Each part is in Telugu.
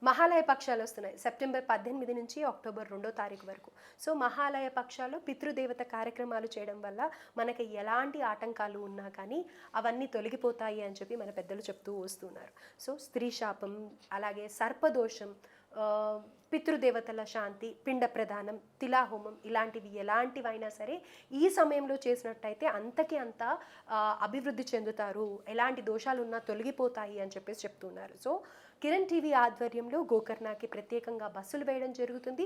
మహాలయ పక్షాలు వస్తున్నాయి సెప్టెంబర్ 18 నుంచి అక్టోబర్ 2వ తారీఖు వరకు. సో మహాలయ పక్షాల్లో పితృదేవత కార్యక్రమాలు చేయడం వల్ల మనకి ఎలాంటి ఆటంకాలు ఉన్నా కానీ అవన్నీ తొలగిపోతాయి అని చెప్పి మన పెద్దలు చెప్తూ వస్తున్నారు. సో స్త్రీ శాపం, అలాగే సర్పదోషం, పితృదేవతల శాంతి, పిండ ప్రదానం, తిలాహోమం ఇలాంటివి ఎలాంటివైనా సరే ఈ సమయంలో చేసినట్టయితే అంతకి అంత అభివృద్ధి చెందుతారు, ఎలాంటి దోషాలు ఉన్నా తొలగిపోతాయి అని చెప్పేసి చెప్తున్నారు. సో కిరణ్ టీవీ ఆధ్వర్యంలో గోకర్ణకి ప్రత్యేకంగా బస్సులు వేయడం జరుగుతుంది.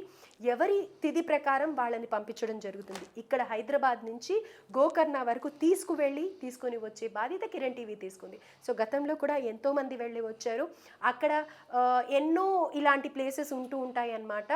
ఎవరి తిథి ప్రకారం వాళ్ళని పంపించడం జరుగుతుంది. ఇక్కడ హైదరాబాద్ నుంచి గోకర్ణ వరకు తీసుకొని వచ్చే బాధ్యత కిరణ్ టీవీ తీసుకుంది. సో గతంలో కూడా ఎంతోమంది వెళ్ళి వచ్చారు. అక్కడ ఎన్నో ఇలాంటి ప్లేసెస్ ఉంటూ ఉంటాయి అన్నమాట.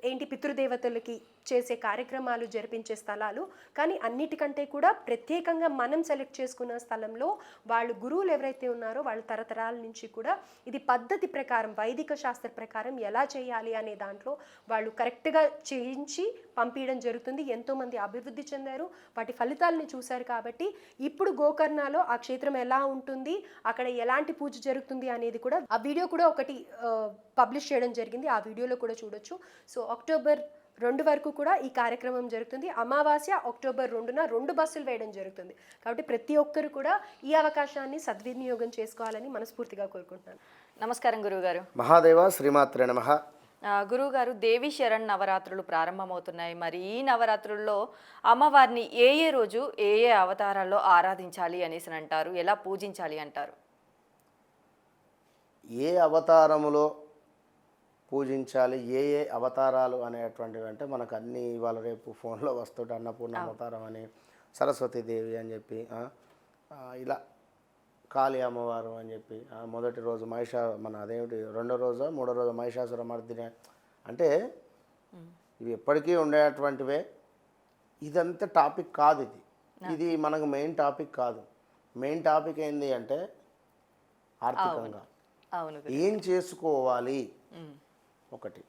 ఏంటి పితృదేవతలకి చేసే కార్యక్రమాలు జరిపించే స్థలాలు. కానీ అన్నిటికంటే కూడా ప్రత్యేకంగా మనం సెలెక్ట్ చేసుకున్న స్థలంలో వాళ్ళు గురువులు ఎవరైతే ఉన్నారో వాళ్ళ తరతరాల నుంచి కూడా ఇది పద్ధతి ప్రకారం, వైదిక శాస్త్ర ప్రకారం ఎలా చేయాలి అనే దాంట్లో వాళ్ళు కరెక్ట్గా చేయించి పంపించడం జరుగుతుంది. ఎంతోమంది అభివృద్ధి చెందారు, వాటి ఫలితాలని చూశారు. కాబట్టి ఇప్పుడు గోకర్ణలో ఆ క్షేత్రం ఎలా ఉంటుంది, అక్కడ ఎలాంటి పూజ జరుగుతుంది అనేది కూడా ఆ వీడియో కూడా ఒకటి పబ్లిష్ చేయడం జరిగింది. ఆ వీడియోలో కూడా చూడొచ్చు. సో అక్టోబర్ 2 వరకు కూడా ఈ కార్యక్రమం జరుగుతుంది. అమావాస్య అక్టోబర్ 2న 2 బస్సులు వేయడం జరుగుతుంది. కాబట్టి ప్రతి ఒక్కరు కూడా ఈ అవకాశాన్ని సద్వినియోగం చేసుకోవాలని మనస్ఫూర్తిగా కోరుకుంటున్నాను. నమస్కారం గురువుగారు. మహాదేవ శ్రీమాత్రే నమః. గురువుగారు, దేవి శరణ్ నవరాత్రులు ప్రారంభమవుతున్నాయి. మరి ఈ నవరాత్రుల్లో అమ్మవారిని ఏ రోజు ఏ అవతారాల్లో ఆరాధించాలి అనేసి అంటారు, ఎలా పూజించాలి అంటారు? ఏ అవతారములో పూజించాలి, ఏ అవతారాలు అనేటువంటివి అంటే మనకు అన్నీ ఇవాళ రేపు ఫోన్లో వస్తుంటే అన్నపూర్ణ అవతారం అని, సరస్వతీదేవి అని చెప్పి, ఇలా కాళీ అమ్మవారు అని చెప్పి, మొదటి రోజు మన అదేమిటి రెండో రోజు మూడో రోజు మహిషాసుర మర్దిని అంటే ఇవి ఎప్పటికీ ఉండేటువంటివే. ఇదంతా టాపిక్ కాదు, ఇది మనకు మెయిన్ టాపిక్ కాదు. మెయిన్ టాపిక్ ఏంటి అంటే ఆర్థికంగా ఏం చేసుకోవాలి, ఒకటి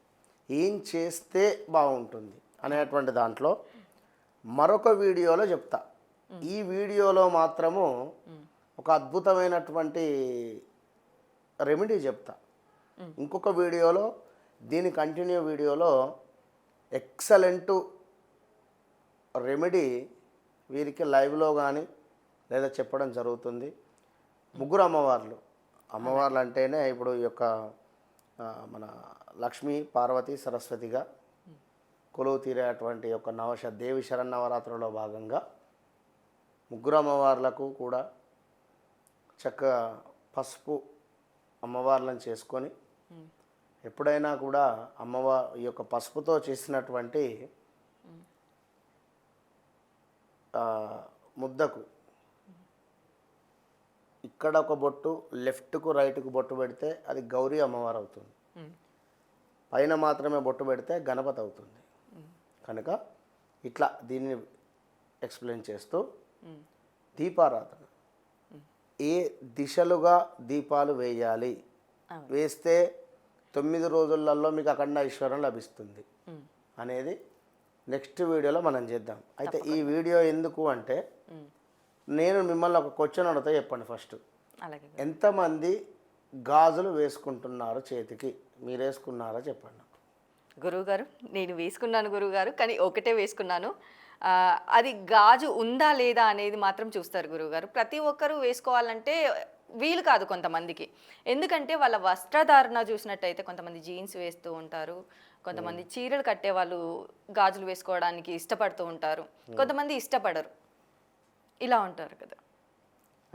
ఏం చేస్తే బాగుంటుంది అనేటువంటి దాంట్లో మరొక వీడియోలో చెప్తా. ఈ వీడియోలో మాత్రము ఒక అద్భుతమైనటువంటి రెమెడీ చెప్తా. ఇంకొక వీడియోలో దీని కంటిన్యూ వీడియోలో ఎక్సలెంట్ రెమెడీ వీరికి లైవ్లో కానీ లేదా చెప్పడం జరుగుతుంది. ముగ్గురు అమ్మవార్లు అంటేనే ఇప్పుడు ఈ యొక్క మన లక్ష్మీ పార్వతి సరస్వతిగా కొలువు తీరేటువంటి యొక్క దేవి శరన్నవరాత్రులలో భాగంగా ముగ్గురు అమ్మవార్లకు కూడా చక్కగా పసుపు అమ్మవార్లను చేసుకొని ఎప్పుడైనా కూడా ఈ యొక్క పసుపుతో చేసినటువంటి ముద్దకు ఇక్కడ ఒక బొట్టు, లెఫ్ట్కు రైట్కు బొట్టు పెడితే అది గౌరీ అమ్మవారు అవుతుంది. పైన మాత్రమే బొట్టు పెడితే గణపతి అవుతుంది. కనుక ఇట్లా దీన్ని ఎక్స్ప్లెయిన్ చేస్తూ దీపారాధన ఏ దిశలుగా దీపాలు వేయాలి, వేస్తే 9 రోజులలో మీకు అఖండ ఐశ్వర్యం లభిస్తుంది అనేది నెక్స్ట్ వీడియోలో మనం చేద్దాం. అయితే ఈ వీడియో ఎందుకు అంటే నేను మిమ్మల్ని ఒక క్వశ్చన్ అడుగుతా, చెప్పండి. ఫస్ట్ ఎంతమంది గాజులు వేసుకుంటున్నారు చేతికి? మీరు వేసుకున్నారా చెప్పండి. గురువుగారు, నేను వేసుకున్నాను గురువుగారు, కానీ ఒకటే వేసుకున్నాను. అది గాజు ఉందా లేదా అనేది మాత్రం చూస్తారు గురువుగారు. ప్రతి ఒక్కరూ వేసుకోవాలంటే వీలు కాదు కొంతమందికి. ఎందుకంటే వాళ్ళ వస్త్రధారణ చూసినట్టయితే కొంతమంది జీన్స్ వేస్తూ ఉంటారు, కొంతమంది చీరలు కట్టే వాళ్ళు గాజులు వేసుకోవడానికి ఇష్టపడుతూ ఉంటారు, కొంతమంది ఇష్టపడరు, ఇలా ఉంటారు కదా.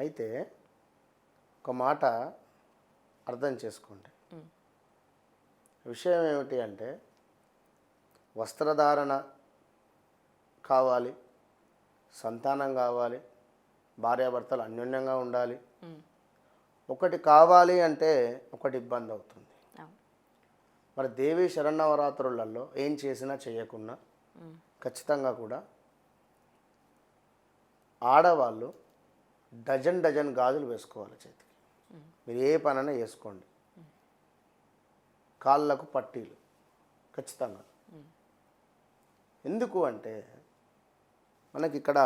అయితే ఒక మాట అర్థం చేసుకోండి. విషయం ఏమిటి అంటే వస్త్రధారణ కావాలి, సంతానం కావాలి, భార్యాభర్తలు అన్యోన్యంగా ఉండాలి. ఒకటి కావాలి అంటే ఒకటి ఇబ్బంది అవుతుంది. మరి దేవి శరన్నవరాత్రులలో ఏం చేసినా చేయకున్నా ఖచ్చితంగా కూడా ఆడవాళ్ళు డజన్ గాజులు వేసుకోవాలి చేతికి. మీరు ఏ పనైనా వేసుకోండి. కాళ్ళకు పట్టీలు ఖచ్చితంగా. ఎందుకు అంటే మనకి ఇక్కడ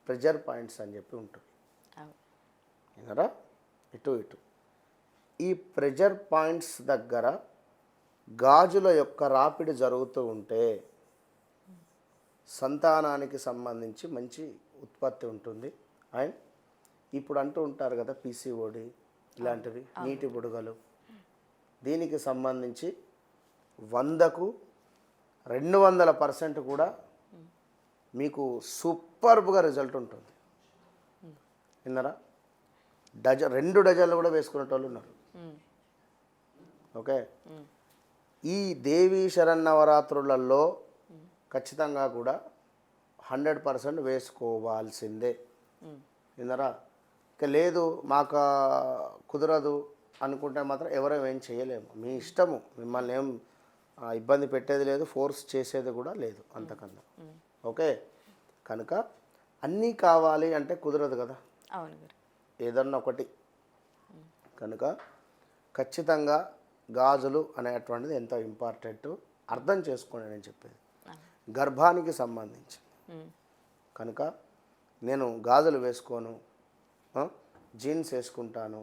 ప్రెజర్ పాయింట్స్ అని చెప్పి ఉంటుంది. వినరా? ఇటు ఈ ప్రెజర్ పాయింట్స్ దగ్గర గాజుల యొక్క రాపిడి జరుగుతూ ఉంటే సంతానానికి సంబంధించి మంచి ఉత్పత్తి ఉంటుంది. అండ్ ఇప్పుడు అంటూ ఉంటారు కదా పీసీఓడి ఇలాంటివి, నీటి బుడగలు, దీనికి సంబంధించి 100కు 200% కూడా మీకు సూపర్బ్గా రిజల్ట్ ఉంటుంది. విన్నారా? రెండు డజన్లు కూడా వేసుకునేటోళ్ళు ఉన్నారు. ఓకే, ఈ దేవీ శరన్నవరాత్రులలో ఖచ్చితంగా కూడా 100% వేసుకోవాల్సిందే. విన్నారా? ఇక లేదు మాకు కుదరదు అనుకుంటే మాత్రం ఎవరేం ఏం చేయలేము, మీ ఇష్టము, మిమ్మల్ని ఏం ఇబ్బంది పెట్టేది లేదు, ఫోర్స్ చేసేది కూడా లేదు అంతకన్నా. ఓకే, కనుక అన్నీ కావాలి అంటే కుదరదు కదా, అవును గారు, ఏదన్నా ఒకటి. కనుక ఖచ్చితంగా గాజులు అనేటువంటిది ఎంతో ఇంపార్టెంట్, అర్థం చేసుకోండి నేను చెప్పేది. గర్భానికి సంబంధించి కనుక నేను గాజులు వేసుకోను, జీన్స్ వేసుకుంటాను,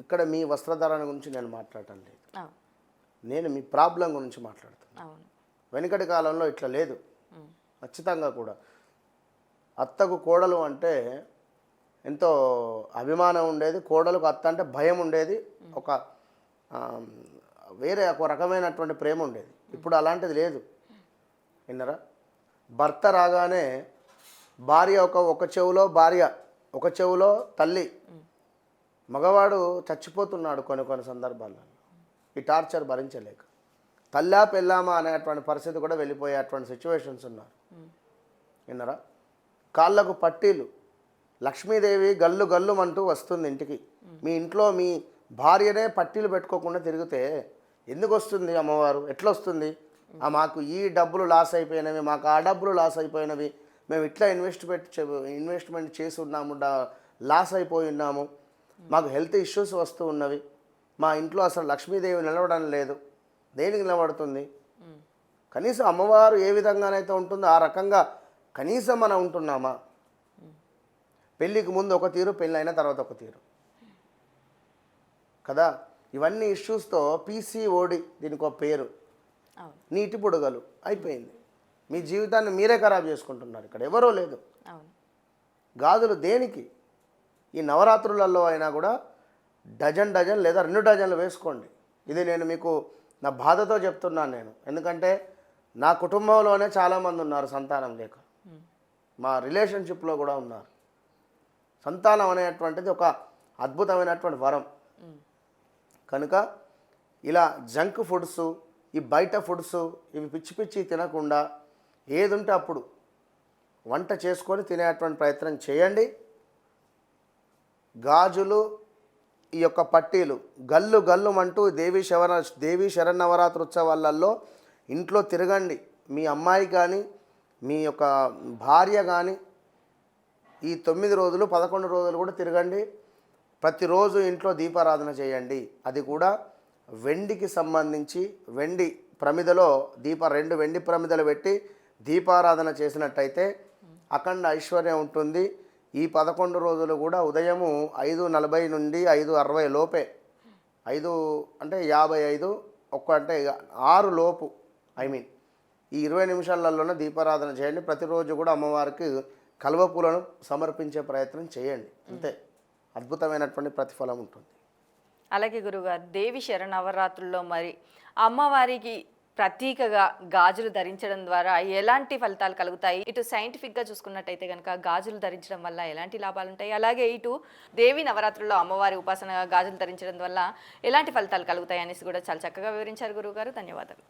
ఇక్కడ మీ వస్త్రధారణ గురించి నేను మాట్లాడటం లేదు, నేను మీ ప్రాబ్లం గురించి మాట్లాడుతాను. వెనుకటి కాలంలో ఇట్లా లేదు, ఖచ్చితంగా కూడా అత్తకు కోడలు అంటే ఎంతో అభిమానం ఉండేది, కోడలకు అత్త అంటే భయం ఉండేది, ఒక వేరే ఒక రకమైనటువంటి ప్రేమ ఉండేది. ఇప్పుడు అలాంటిది లేదు. విన్నారా? భర్త రాగానే భార్య ఒక చెవులో, భార్య ఒక చెవులో, తల్లి, మగవాడు చచ్చిపోతున్నాడు కొన్ని సందర్భాల్లో ఈ టార్చర్ భరించలేక. తల్లా పెళ్ళామా అనేటువంటి పరిస్థితి కూడా వెళ్ళిపోయేటువంటి సిచ్యువేషన్స్ ఉన్నారు. విన్నారా? కాళ్ళకు పట్టీలు, లక్ష్మీదేవి గల్లు గల్లుమంటూ వస్తుంది ఇంటికి. మీ ఇంట్లో మీ భార్యనే పట్టీలు పెట్టుకోకుండా తిరిగితే ఎందుకు వస్తుంది అమ్మవారు? ఎట్లా వస్తుంది? మాకు ఈ డబ్బులు లాస్ అయిపోయినవి, మాకు ఆ డబ్బులు లాస్ అయిపోయినవి, మేము ఇట్లా ఇన్వెస్ట్మెంట్ చేసి ఉన్నాము, లాస్ అయిపోయి ఉన్నాము, మాకు హెల్త్ ఇష్యూస్ వస్తూ ఉన్నవి, మా ఇంట్లో అసలు లక్ష్మీదేవి నిలవడం లేదు. దేనికి నిలబడుతుంది? కనీసం అమ్మవారు ఏ విధంగానైతే ఉంటుందో ఆ రకంగా కనీసం మనం ఉంటున్నామా? పెళ్ళికి ముందు ఒక తీరు, పెళ్ళి అయిన తర్వాత ఒక తీరు కదా. ఇవన్నీ ఇష్యూస్తో పీసీఓడి, దీనికి ఒక పేరు, నీటి బుడగలు అయిపోయింది. మీ జీవితాన్ని మీరే ఖరాబ్ చేసుకుంటున్నారు, ఇక్కడ ఎవరో లేదు. గాజులు దేనికి? ఈ నవరాత్రులలో అయినా కూడా డజన్ లేదా 2 డజన్లు వేసుకోండి. ఇది నేను మీకు నా బాధతో చెప్తున్నాను నేను, ఎందుకంటే నా కుటుంబంలోనే చాలామంది ఉన్నారు సంతానం లేక, మా రిలేషన్షిప్లో కూడా ఉన్నారు. సంతానం అనేటువంటిది ఒక అద్భుతమైనటువంటి వరం. కనుక ఇలా జంక్ ఫుడ్స్, ఈ బయట ఫుడ్స్, ఇవి పిచ్చి తినకుండా ఏది ఉంటే అప్పుడు వంట చేసుకొని తినేటువంటి ప్రయత్నం చేయండి. గాజులు, ఈ యొక్క పట్టీలు గల్లుమంటూ దేవీ శరన్నవరాత్రి ఉత్సవాలలో ఇంట్లో తిరగండి. మీ అమ్మాయి కానీ మీ యొక్క భార్య కానీ ఈ 9 రోజులు 11 రోజులు కూడా తిరగండి. ప్రతిరోజు ఇంట్లో దీపారాధన చేయండి. అది కూడా వెండికి సంబంధించి వెండి ప్రమిదలో 2 వెండి ప్రమిదలు పెట్టి దీపారాధన చేసినట్టయితే అఖండ ఐశ్వర్యం ఉంటుంది. ఈ 11 రోజులు కూడా ఉదయము 5:40 నుండి 5:60 లోపే, 5 అంటే 55, అంటే 6 లోపు, ఈ 20 నిమిషాలలోనే దీపారాధన చేయండి. ప్రతిరోజు కూడా అమ్మవారికి కలువపూలను సమర్పించే ప్రయత్నం చేయండి. అంతే, అద్భుతమైనటువంటి ప్రతిఫలం ఉంటుంది. అలాగే గురుగారు, దేవి శరన్నవరాత్రుల్లో మరి అమ్మవారికి ప్రతీకగా గాజులు ధరించడం ద్వారా ఎలాంటి ఫలితాలు కలుగుతాయి? ఇటు సైంటిఫిక్గా చూసుకున్నట్టయితే కనుక గాజులు ధరించడం వల్ల ఎలాంటి లాభాలు ఉంటాయి, అలాగే ఇటు దేవి నవరాత్రుల్లో అమ్మవారి ఉపాసనగా గాజులు ధరించడం వల్ల ఎలాంటి ఫలితాలు కలుగుతాయి అనేసి కూడా చాలా చక్కగా వివరించారు గురువుగారు. ధన్యవాదాలు.